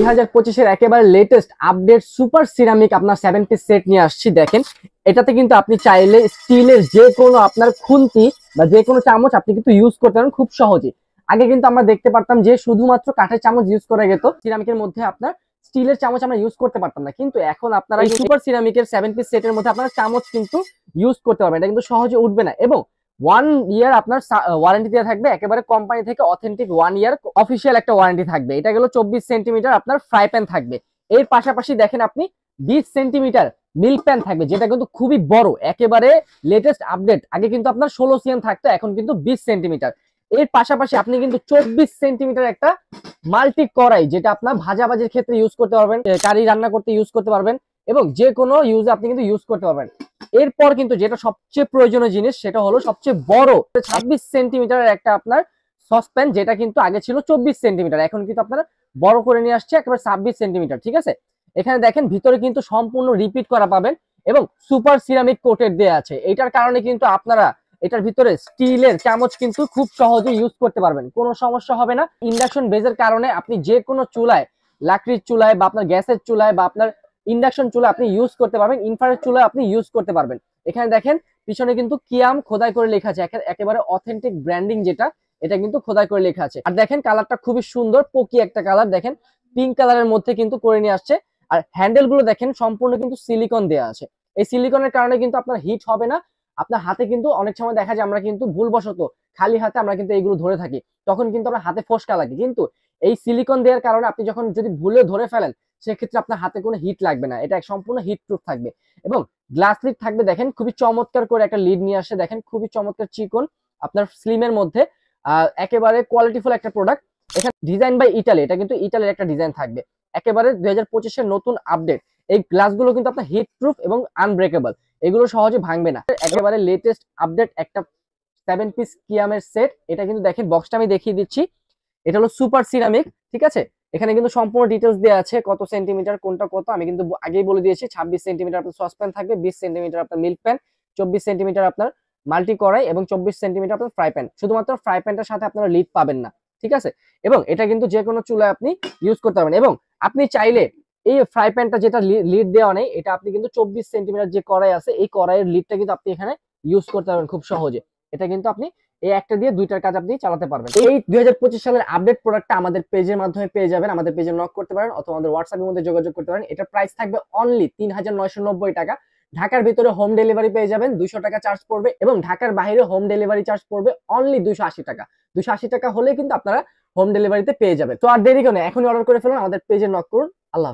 2025-এর একেবারে latest update super ceramic আপনার 7 piece set নিয়ে আসছি। দেখেন এটাতে কিন্তু আপনি চাইলে স্টিলের যে কোনো আপনার খুন্তি বা যে কোনো চামচ আপনি কিন্তু ইউজ করতে পারেন খুব সহজে। আগে কিন্তু আমরা দেখতে পারতাম যে শুধুমাত্র কাঠের চামচ ইউজ করা যেত, সিরামিকের মধ্যে আপনার স্টিলের চামচ আমরা ইউজ করতে পারতাম না, কিন্তু এখন আপনারা সুপার সিরামিকের 7 পিস সেটের মধ্যে আপনারা চামচ কিন্তু ইউজ করতে পারবেন। এটা কিন্তু সহজে উঠবে না এবং 1 ইয়ার আপনার ওয়ারেন্টি দেওয়া থাকবে, একেবারে কোম্পানি থেকে অথেন্টিক 1 ইয়ার অফিসিয়াল একটা ওয়ারেন্টি থাকবে। এটা গেল 24 সেন্টিমিটার আপনার ফ্রাই প্যান থাকবে। এর পাশাপাশি দেখেন আপনি 20 সেন্টিমিটার মিল্ক প্যান থাকবে, যেটা কিন্তু খুবই বড়, একেবারে লেটেস্ট আপডেট। আগে কিন্তু আপনার 16 সিএম থাকতো, এখন কিন্তু 20 সেন্টিমিটার। এর পাশাপাশি আপনি কিন্তু 24 সেন্টিমিটার একটা মাল্টি কড়াই, যেটা আপনার ভাজাভাজির ক্ষেত্রে ইউজ করতে পারবেন, কারি রান্না করতে ইউজ করতে পারবেন এবং যে কোনো ইউজে আপনি কিন্তু ইউজ করতে পারবেন। এরপর কিন্তু যেটা সবচেয়ে প্রয়োজনীয় জিনিস সেটা হলো সবচেয়ে বড় 26 সেন্টিমিটারের একটা আপনার সসপ্যান, যেটা কিন্তু আগে ছিল 24 সেন্টিমিটার, এখন কিন্তু আপনারা বড় করে নিয়ে আসছে একেবারে 26 সেন্টিমিটার। ঠিক আছে, এখানে দেখেন ভিতরে কিন্তু সম্পূর্ণ রিপিট করা পাবেন এবং সুপার সিরামিক কোটেড দেয়া আছে। এটার কারণে কিন্তু আপনারা এটার ভিতরে স্টিলের চামচ কিন্তু খুব সহজে ইউজ করতে পারবেন, কোনো সমস্যা হবে না। ইন্ডাকশন বেজের কারণে আপনি যে কোনো চুলায়, লাকড়ির চুলায় বা আপনার গ্যাসের চুলায় বা আপনার ইন্ডাকশন চুলা আপনি ইউজ করতে পারবেন, ইনফ্রারেড চুলা আপনি ইউজ করতে পারবেন। এখানে দেখেন পিছনে কিন্তু কিয়াম খোদাই করে লেখা আছে, একেবারে অথেন্টিক ব্র্যান্ডিং, যেটা এটা কিন্তু খোদাই করে লেখা আছে। আর দেখেন কালারটা খুবই সুন্দর, পোকি একটা কালার, দেখেন পিঙ্ক কালারের মধ্যে কিন্তু করে নিয়ে আসছে। আর হ্যান্ডেল গুলো দেখেন সম্পূর্ণ কিন্তু সিলিকন দেওয়া আছে। এই সিলিকনের কারণে কিন্তু আপনার হিট হবে না। আপনার হাতে কিন্তু অনেক সময় দেখা যায় আমরা কিন্তু ভুলবশত খালি হাতে আমরা কিন্তু এইগুলো ধরে থাকি, তখন কিন্তু আপনার হাতে ফোসকা লাগে, কিন্তু এই সিলিকন দেওয়ার কারণে আপনি যখন যদি ভুলে ধরে ফেলেন সেক্ষেত্রে আপনার হাতে কোনো হিট লাগবে না। এটা সম্পূর্ণ হিট প্রুফ থাকবে এবং গ্লাস লিড থাকবে। দেখেন খুবই চমৎকার করে একটা লিড নিয়ে আসে, দেখেন খুবই চমৎকার চিকন আপনার স্লিমের মধ্যে, একেবারে কোয়ালিটিফুল একটা প্রোডাক্ট। এখানে ডিজাইন বাই ইটালি, এটা কিন্তু ইটালির একটা ডিজাইন থাকবে, একেবারে 2025-এর নতুন আপডেট। এই গ্লাসগুলো কিন্তু আপনার হিট প্রুফ এবং আনব্রেকেবল, এগুলো সহজে ভাঙবে না। একেবারে লেটেস্ট আপডেট একটা 7 পিস কিয়ামের সেট। এটা কিন্তু দেখেন বক্সটা আমি দেখিয়ে দিচ্ছি, এটা হলো সুপার সিরামিক। ঠিক আছে, এখানে কিন্তু সম্পূর্ণ ডিটেলস দেওয়া আছে, কত সেন্টিমিটার কোনটা কত আমি কিন্তু আগেই বলে দিয়েছি। 26 সেন্টিমিটার আপনার সসপ্যান থাকবে, 20 সেন্টিমিটার আপনার মিল্ক প্যান, 24 সেন্টিমিটার আপনার মাল্টি কড়াই এবং 24 সেন্টিমিটার আপনার ফ্রাই প্যান। শুধুমাত্র ফ্রাই প্যানটার সাথে আপনারা লিড পাবেন না। ঠিক আছে, এবং এটা কিন্তু যে কোনো চুলায় আপনি ইউজ করতে পারবেন এবং আপনি চাইলে এই ফ্রাই প্যানটা যেটা লিড দেওয়া নেই, এটা আপনি কিন্তু 24 সেন্টিমিটার যে কড়াই আছে এই কড়াইয়ের লিডটা কিন্তু আপনি এখানে ইউজ করতে পারবেন খুব সহজে। এটা কিন্তু আপনি এই একটা দিয়ে দুইটার কাজ আপনি চালাতে পারবেন। এই 2025 সালের আপডেট প্রোডাক্টটা আমাদের পেজের মাধ্যমে পেয়ে যাবেন, আমাদের পেজে নক করতে পারেন অথবা আমাদের হোয়াটসঅ্যাপের মধ্যে যোগাযোগ করতে পারেন। এটা প্রাইস থাকবে অনলি 3990 টাকা। ঢাকার ভিতরে হোম ডেলিভারি পেয়ে যাবেন, 200 টাকা চার্জ পড়বে এবং ঢাকার বাইরে হোম ডেলিভারি চার্জ পড়বে অনলি 280 টাকা। 280 টাকা হলে কিন্তু আপনারা হোম ডেলিভারিতে পেয়ে যাবেন। তো আর দেরি কেন, এখনই অর্ডার করে ফেলুন, আমাদের পেজে নক করুন। আল্লাহ হাফেজ।